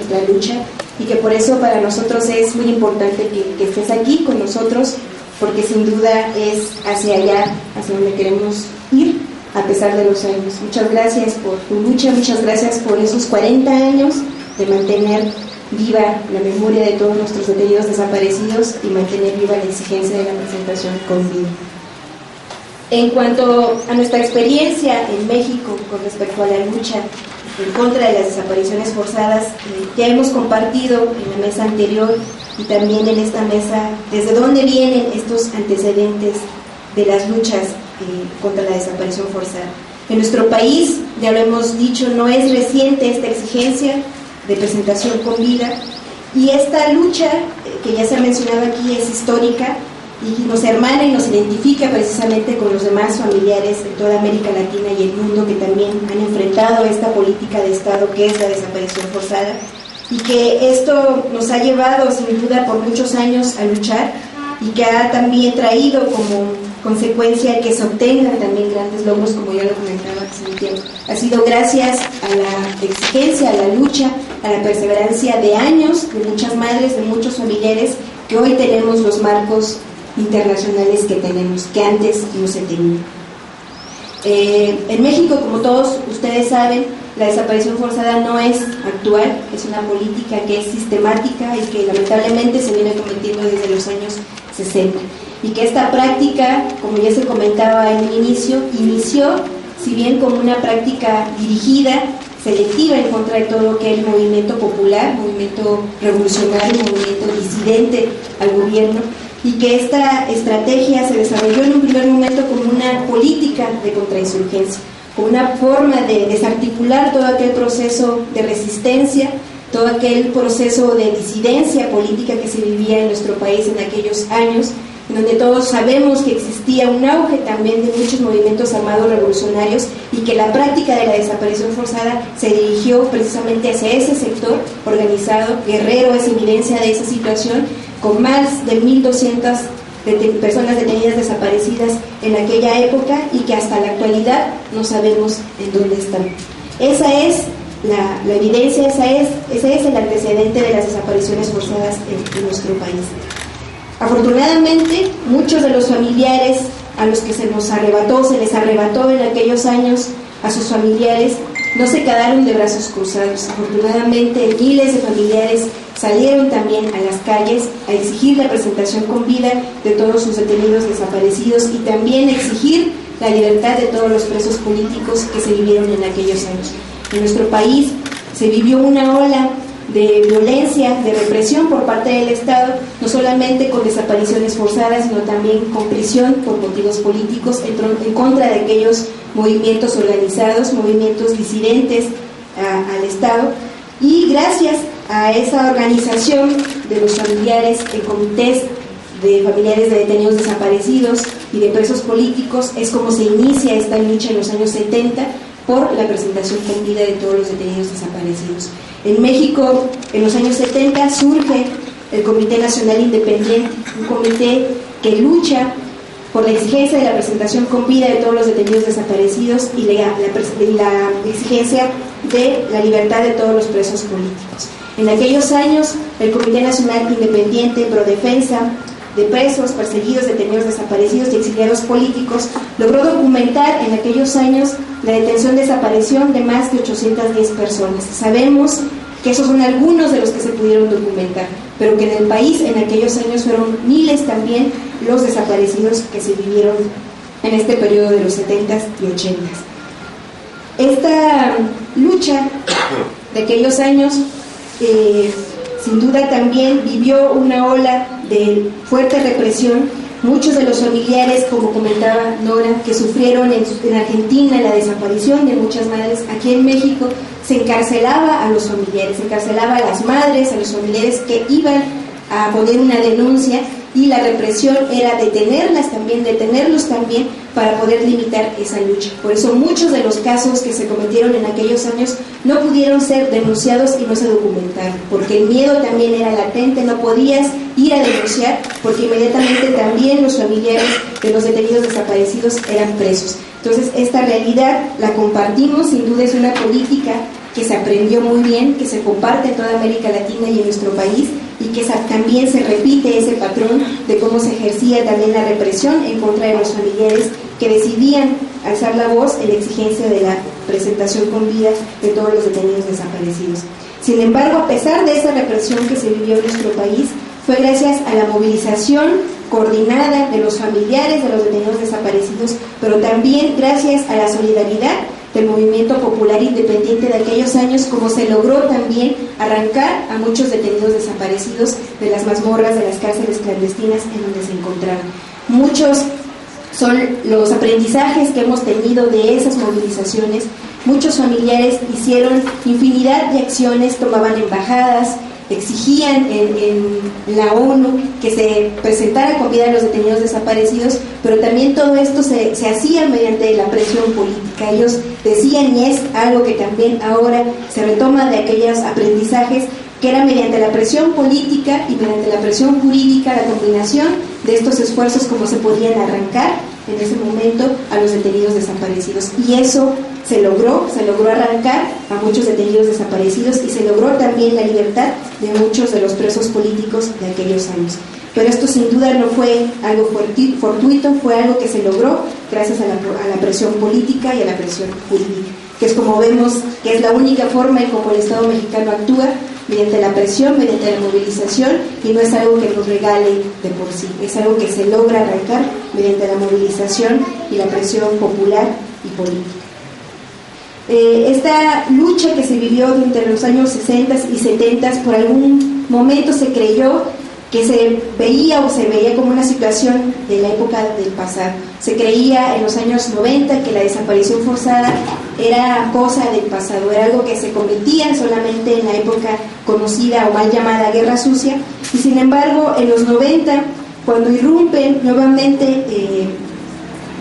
nuestra lucha y que por eso para nosotros es muy importante que estés aquí con nosotros, porque sin duda es hacia allá, hacia donde queremos ir a pesar de los años. Muchas gracias por tu lucha, muchas gracias por esos 40 años de mantener viva la memoria de todos nuestros detenidos desaparecidos y mantener viva la exigencia de la presentación con vida. En cuanto a nuestra experiencia en México con respecto a la lucha en contra de las desapariciones forzadas, ya hemos compartido en la mesa anterior y también en esta mesa desde dónde vienen estos antecedentes de las luchas contra la desaparición forzada. En nuestro país, ya lo hemos dicho, no es reciente esta exigencia de presentación con vida, y esta lucha que ya se ha mencionado aquí es histórica y nos hermana y nos identifica precisamente con los demás familiares de toda América Latina y el mundo que también han enfrentado esta política de Estado que es la desaparición forzada, y que esto nos ha llevado sin duda por muchos años a luchar y que ha también traído como consecuencia que se obtengan también grandes logros, como ya lo comentaba hace un tiempo. Ha sido gracias a la exigencia, a la lucha, a la perseverancia de años de muchas madres, de muchos familiares, que hoy tenemos los marcos internacionales que tenemos, que antes no se tenían. En México, como todos ustedes saben, la desaparición forzada no es actual, es una política que es sistemática y que lamentablemente se viene cometiendo desde los años 60. Y que esta práctica, como ya se comentaba en el inicio, inició, si bien como una práctica dirigida, selectiva en contra de todo lo que es el movimiento popular, movimiento revolucionario, movimiento disidente al gobierno, y que esta estrategia se desarrolló en un primer momento como una política de contrainsurgencia, como una forma de desarticular todo aquel proceso de resistencia, todo aquel proceso de disidencia política que se vivía en nuestro país en aquellos años, en donde todos sabemos que existía un auge también de muchos movimientos armados revolucionarios y que la práctica de la desaparición forzada se dirigió precisamente hacia ese sector organizado. Guerrero es evidencia de esa situación, con más de 1.200 personas detenidas desaparecidas en aquella época y que hasta la actualidad no sabemos en dónde están. Esa es la evidencia, ese es el antecedente de las desapariciones forzadas en nuestro país. Afortunadamente, muchos de los familiares a los que se les arrebató en aquellos años a sus familiares, no se quedaron de brazos cruzados. Afortunadamente, miles de familiares salieron también a las calles a exigir la presentación con vida de todos sus detenidos desaparecidos y también exigir la libertad de todos los presos políticos que se vivieron en aquellos años. En nuestro país se vivió una ola de violencia, de represión por parte del Estado, no solamente con desapariciones forzadas, sino también con prisión por motivos políticos en contra de aquellos movimientos organizados, movimientos disidentes al Estado. Y gracias a esa organización de los familiares en comités de familiares de detenidos desaparecidos y de presos políticos es como se inicia esta lucha en los años 70 por la presentación con vida de todos los detenidos desaparecidos. En México, en los años 70, surge el Comité Nacional Independiente, un comité que lucha por la exigencia de la presentación con vida de todos los detenidos desaparecidos y la exigencia de la libertad de todos los presos políticos. En aquellos años, el Comité Nacional Independiente Pro Defensa de presos, perseguidos, detenidos desaparecidos y exiliados políticos logró documentar en aquellos años la detención, desaparición de más de 810 personas. Sabemos que esos son algunos de los que se pudieron documentar, pero que en el país en aquellos años fueron miles también los desaparecidos que se vivieron en este periodo de los 70s y 80s. Esta lucha de aquellos años sin duda también vivió una ola de fuerte represión. Muchos de los familiares, como comentaba Nora, que sufrieron en Argentina la desaparición de muchas madres, aquí en México se encarcelaba a los familiares, se encarcelaba a las madres, a los familiares que iban a poner una denuncia, y la represión era detenerlos también para poder limitar esa lucha. Por eso muchos de los casos que se cometieron en aquellos años no pudieron ser denunciados y no se documentaron, porque el miedo también era latente, no podías ir a denunciar porque inmediatamente también los familiares de los detenidos desaparecidos eran presos. Entonces esta realidad la compartimos, sin duda es una política que se aprendió muy bien, que se comparte en toda América Latina y en nuestro país, y que también se repite ese patrón de cómo se ejercía también la represión en contra de los familiares que decidían alzar la voz en la exigencia de la presentación con vida de todos los detenidos desaparecidos. Sin embargo, a pesar de esa represión que se vivió en nuestro país, fue gracias a la movilización coordinada de los familiares de los detenidos desaparecidos, pero también gracias a la solidaridad del movimiento popular independiente de aquellos años, como se logró también arrancar a muchos detenidos desaparecidos de las mazmorras, de las cárceles clandestinas en donde se encontraban. Muchos son los aprendizajes que hemos tenido de esas movilizaciones. Muchos familiares hicieron infinidad de acciones, tomaban embajadas, exigían en la ONU que se presentara con vida a los detenidos desaparecidos, pero también todo esto se hacía mediante la presión política. Ellos decían, y es algo que también ahora se retoma de aquellos aprendizajes, que era mediante la presión política y mediante la presión jurídica, la combinación de estos esfuerzos, como se podían arrancar en ese momento a los detenidos desaparecidos. Y eso se logró arrancar a muchos detenidos desaparecidos, y se logró también la libertad de muchos de los presos políticos de aquellos años. Pero esto sin duda no fue algo fortuito, fue algo que se logró gracias a la presión política y a la presión jurídica, que es como vemos que es la única forma en cómo el Estado mexicano actúa, mediante la presión, mediante la movilización, y no es algo que nos regale de por sí, es algo que se logra arrancar mediante la movilización y la presión popular y política. Esta lucha que se vivió entre los años 60 y 70, por algún momento se creyó que se veía como una situación de la época del pasado. Se creía en los años 90 que la desaparición forzada era cosa del pasado, era algo que se cometía solamente en la época conocida o mal llamada Guerra Sucia, y sin embargo en los 90, cuando irrumpen nuevamente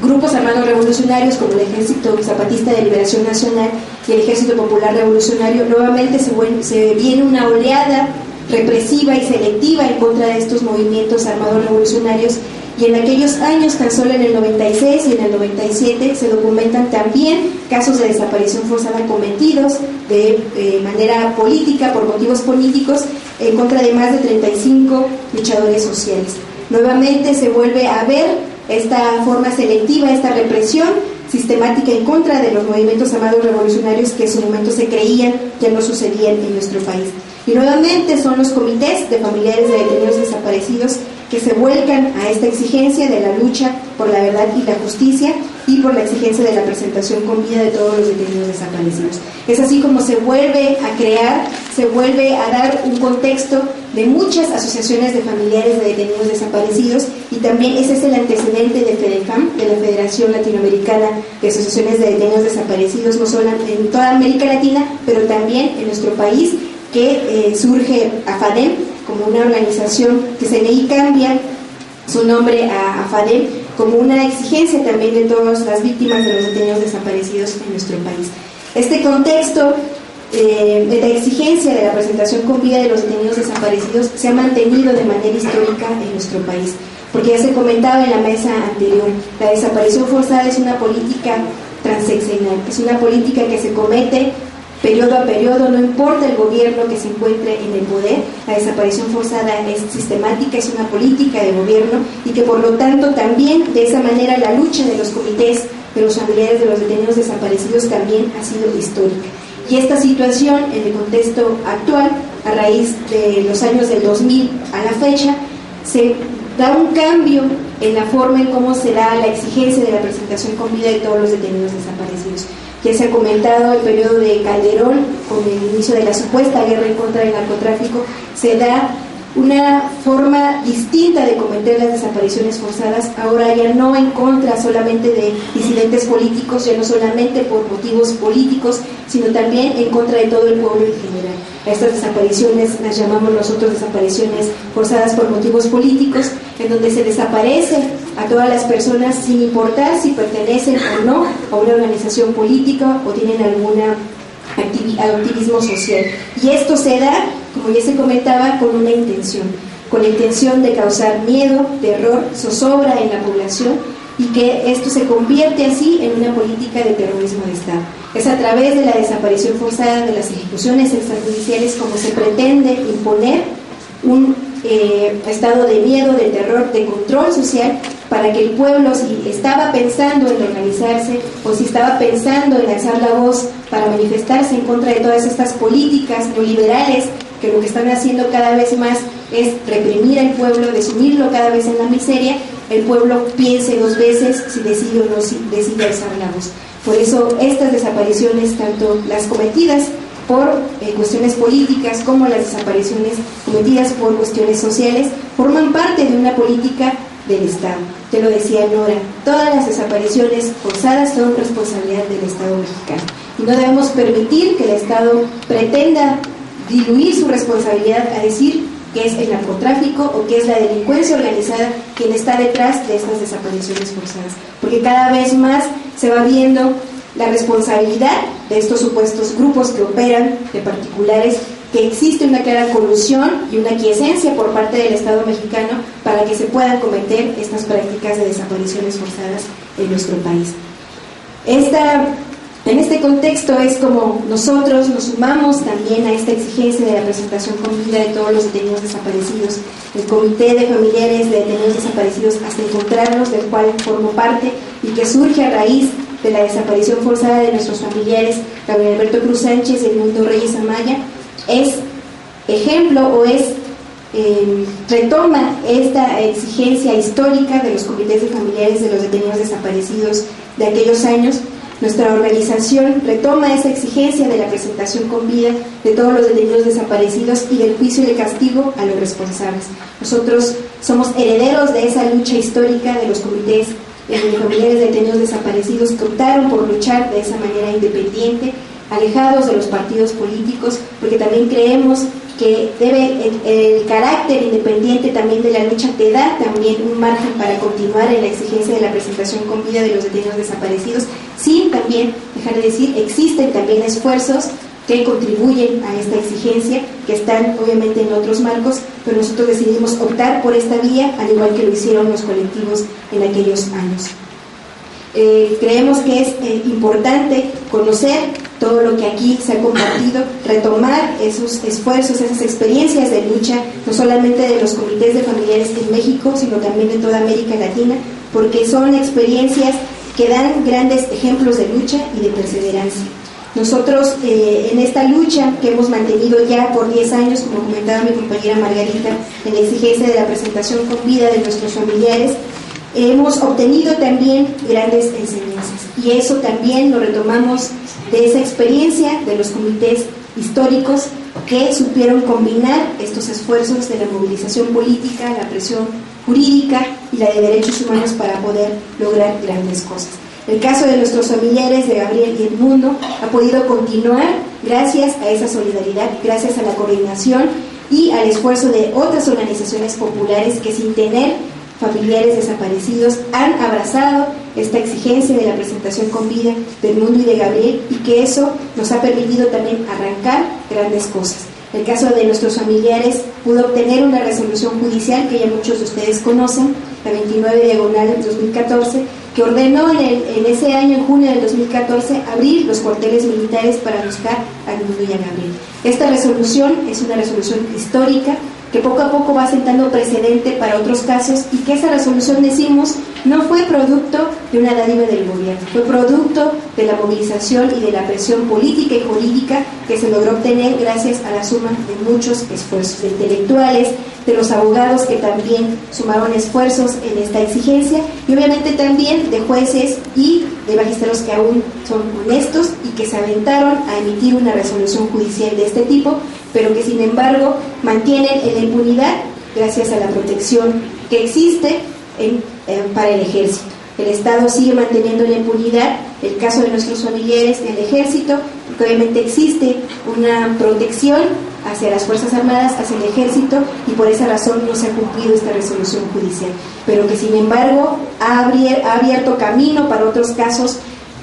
grupos armados revolucionarios como el Ejército Zapatista de Liberación Nacional y el Ejército Popular Revolucionario, nuevamente se viene una oleada represiva y selectiva en contra de estos movimientos armados revolucionarios, y en aquellos años, tan solo en el 96 y en el 97, se documentan también casos de desaparición forzada cometidos de manera política, por motivos políticos, en contra de más de 35 luchadores sociales. Nuevamente se vuelve a ver esta forma selectiva, esta represión sistemática en contra de los movimientos armados revolucionarios que en su momento se creían que no sucedían en nuestro país. Y nuevamente son los comités de familiares de detenidos desaparecidos que se vuelcan a esta exigencia de la lucha por la verdad y la justicia, y por la exigencia de la presentación con vida de todos los detenidos desaparecidos. Es así como se vuelve a crear, se vuelve a dar un contexto de muchas asociaciones de familiares de detenidos desaparecidos, y también ese es el antecedente de FEDEFAM, de la Federación Latinoamericana de Asociaciones de Detenidos Desaparecidos, no solo en toda América Latina, pero también en nuestro país, que surge AFADEM como una organización que CNI cambia su nombre a AFADEM como una exigencia también de todas las víctimas de los detenidos desaparecidos en nuestro país. Este contexto de la exigencia de la presentación con vida de los detenidos desaparecidos se ha mantenido de manera histórica en nuestro país, porque ya se comentaba en la mesa anterior, la desaparición forzada es una política transeccional, es una política que se comete periodo a periodo, no importa el gobierno que se encuentre en el poder. La desaparición forzada es sistemática, es una política de gobierno, y que por lo tanto también de esa manera la lucha de los comités de los familiares de los detenidos desaparecidos también ha sido histórica. Y esta situación en el contexto actual, a raíz de los años del 2000 a la fecha, se da un cambio en la forma en cómo se da la exigencia de la presentación con vida de todos los detenidos desaparecidos. Ya se ha comentado el periodo de Calderón, con el inicio de la supuesta guerra en contra del narcotráfico, se da una forma distinta de cometer las desapariciones forzadas, ahora ya no en contra solamente de disidentes políticos, ya no solamente por motivos políticos, sino también en contra de todo el pueblo en general. A estas desapariciones las llamamos nosotros desapariciones forzadas por motivos políticos, en donde se desaparece a todas las personas sin importar si pertenecen o no a una organización política o tienen alguna activismo social. Y esto se da, como ya se comentaba, con la intención de causar miedo, terror, zozobra en la población, y que esto se convierte así en una política de terrorismo de Estado. Es a través de la desaparición forzada, de las ejecuciones extrajudiciales, como se pretende imponer un estado de miedo, de terror, de control social, para que el pueblo, si estaba pensando en organizarse o si estaba pensando en alzar la voz para manifestarse en contra de todas estas políticas neoliberales que lo que están haciendo cada vez más es reprimir al pueblo, de sumirlo cada vez en la miseria, el pueblo piense dos veces si decide o no decide alzar la voz. Por eso estas desapariciones, tanto las cometidas por cuestiones políticas como las desapariciones cometidas por cuestiones sociales, forman parte de una política del Estado. Te lo decía Nora, todas las desapariciones forzadas son responsabilidad del Estado mexicano y no debemos permitir que el Estado pretenda diluir su responsabilidad a decir que es el narcotráfico o que es la delincuencia organizada quien está detrás de estas desapariciones forzadas, porque cada vez más se va viendo la responsabilidad de estos supuestos grupos que operan, de particulares, que existe una clara colusión y una aquiescencia por parte del Estado mexicano para que se puedan cometer estas prácticas de desapariciones forzadas en nuestro país. En este contexto es como nosotros nos sumamos también a esta exigencia de la presentación con vida de todos los detenidos desaparecidos, el Comité de Familiares de Detenidos Desaparecidos hasta encontrarlos, del cual formo parte y que surge a raíz de la desaparición forzada de nuestros familiares, Gabriel Alberto Cruz Sánchez y Edmundo Reyes Amaya, es ejemplo o retoma esta exigencia histórica de los comités de familiares de los detenidos desaparecidos de aquellos años. Nuestra organización retoma esa exigencia de la presentación con vida de todos los detenidos desaparecidos y del juicio y el castigo a los responsables. Nosotros somos herederos de esa lucha histórica de los comités de familiares de detenidos desaparecidos que optaron por luchar de esa manera independiente, alejados de los partidos políticos, porque también creemos que el carácter independiente también de la lucha te da también un margen para continuar en la exigencia de la presentación con vida de los detenidos desaparecidos, sin también dejar de decir, existen también esfuerzos que contribuyen a esta exigencia, que están obviamente en otros marcos, pero nosotros decidimos optar por esta vía, al igual que lo hicieron los colectivos en aquellos años. Creemos que es importante conocer todo lo que aquí se ha compartido, retomar esos esfuerzos, esas experiencias de lucha, no solamente de los comités de familiares en México, sino también de toda América Latina, porque son experiencias que dan grandes ejemplos de lucha y de perseverancia. Nosotros en esta lucha que hemos mantenido ya por 10 años, como comentaba mi compañera Margarita, en la exigencia de la presentación con vida de nuestros familiares, hemos obtenido también grandes enseñanzas y eso también lo retomamos de esa experiencia de los comités históricos que supieron combinar estos esfuerzos de la movilización política, la presión jurídica y la de derechos humanos para poder lograr grandes cosas. El caso de nuestros familiares de Gabriel y Edmundo ha podido continuar gracias a esa solidaridad, gracias a la coordinación y al esfuerzo de otras organizaciones populares que sin tener familiares desaparecidos han abrazado esta exigencia de la presentación con vida de Edmundo y de Gabriel, y que eso nos ha permitido también arrancar grandes cosas. El caso de nuestros familiares pudo obtener una resolución judicial que ya muchos de ustedes conocen, la 29/2014, que ordenó en ese año, en junio del 2014, abrir los cuarteles militares para buscar a Edmundo y a Gabriel. Esta resolución es una resolución histórica que poco a poco va sentando precedente para otros casos, y que esa resolución, decimos, no fue producto de una dádiva del gobierno, fue producto de la movilización y de la presión política y jurídica que se logró obtener gracias a la suma de muchos esfuerzos de intelectuales, de los abogados que también sumaron esfuerzos en esta exigencia, y obviamente también de jueces y de magistrados que aún son honestos y que se aventaron a emitir una resolución judicial de este tipo, pero que sin embargo mantienen en la impunidad gracias a la protección que existe para el ejército. El Estado sigue manteniendo la impunidad el caso de nuestros familiares en el ejército, porque obviamente existe una protección hacia las Fuerzas Armadas, hacia el ejército, y por esa razón no se ha cumplido esta resolución judicial, pero que sin embargo ha abierto camino para otros casos.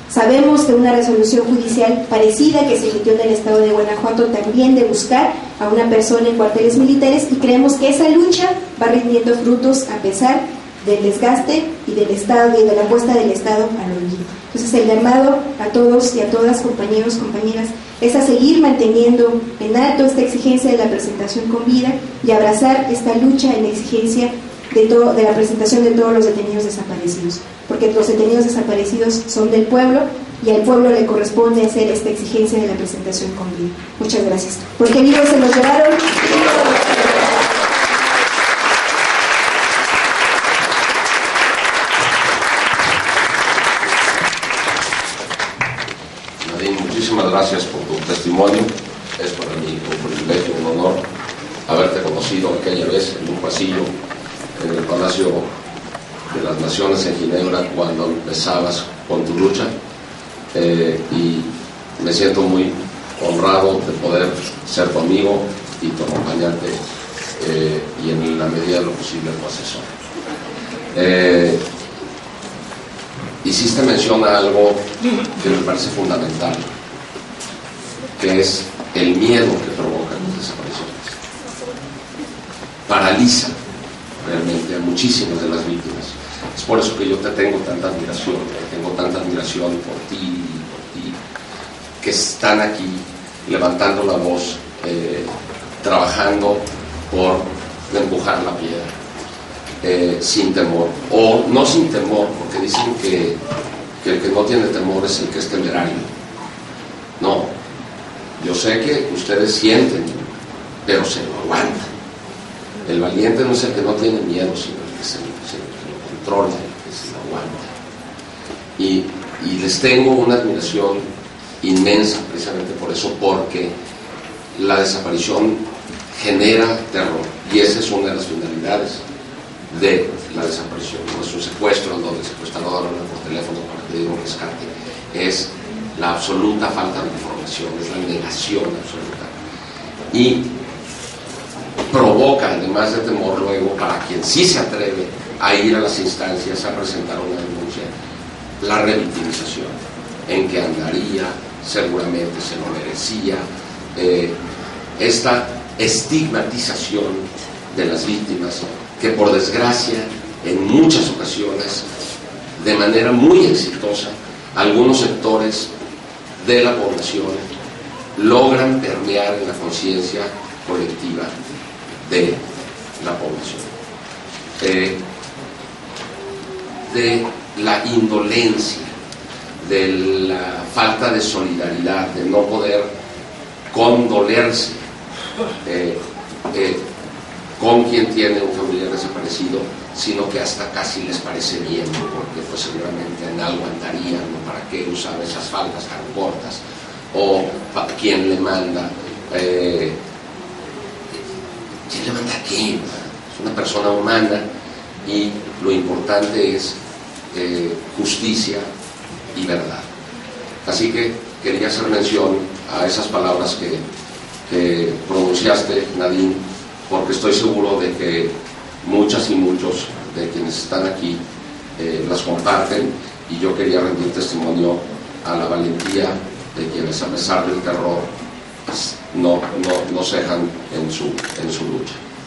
Sabemos que una resolución judicial parecida que se emitió en el estado de Guanajuato también de buscar a una persona en cuarteles militares, y creemos que esa lucha va rindiendo frutos a pesar del desgaste y del Estado y de la apuesta del Estado al olvido. Entonces el llamado a todos y a todas, compañeros, compañeras, es a seguir manteniendo en alto esta exigencia de la presentación con vida y abrazar esta lucha en la exigencia de la presentación de todos los detenidos desaparecidos, porque los detenidos desaparecidos son del pueblo y al pueblo le corresponde hacer esta exigencia de la presentación con vida. Muchas gracias. Porque vivos se los llevaron. Muchísimas gracias por tu testimonio. Es para mí un privilegio, un honor haberte conocido aquella vez en un pasillo en el Palacio de las Naciones en Ginebra cuando empezabas con tu lucha, y me siento muy honrado de poder ser tu amigo y tu acompañante, y en la medida de lo posible tu asesor. Hiciste mención a algo que me parece fundamental, que es el miedo que provocan las desapariciones. Paraliza realmente a muchísimas de las víctimas. Es por eso que yo te tengo tanta admiración, por ti, que están aquí levantando la voz, trabajando por empujar la piedra, sin temor, o no sin temor, porque dicen que el que no tiene temor es el que es temerario. No, yo sé que ustedes sienten, pero se lo aguantan. El valiente no es el que no tiene miedo, sino el que se lo controla, el que se lo aguanta. Y les tengo una admiración inmensa precisamente por eso, porque la desaparición genera terror, y esa es una de las finalidades de la desaparición. No es un secuestro donde el secuestrador habla por teléfono para pedir un rescate, es la absoluta falta de información, es la negación absoluta, y provoca, además de temor, luego para quien sí se atreve a ir a las instancias a presentar una denuncia, la revictimización, en que andaría, seguramente se lo merecía, esta estigmatización de las víctimas, que por desgracia en muchas ocasiones, de manera muy exitosa, algunos sectores de la población logran permear en la conciencia colectiva de la población, de la indolencia, de la falta de solidaridad, de no poder condolerse con quien tiene un familiar desaparecido, sino que hasta casi les parece bien, porque pues seguramente en algo andarían, ¿no? ¿Para qué usar esas faldas tan cortas? O ¿quién le manda? ¿Quién le manda a quién? Es una persona humana, y lo importante es justicia y verdad. Así que quería hacer mención a esas palabras que pronunciaste, Nadine, porque estoy seguro de que muchas y muchos de quienes están aquí las comparten, y yo quería rendir testimonio a la valentía de quienes, a pesar del terror, no cejan en su lucha.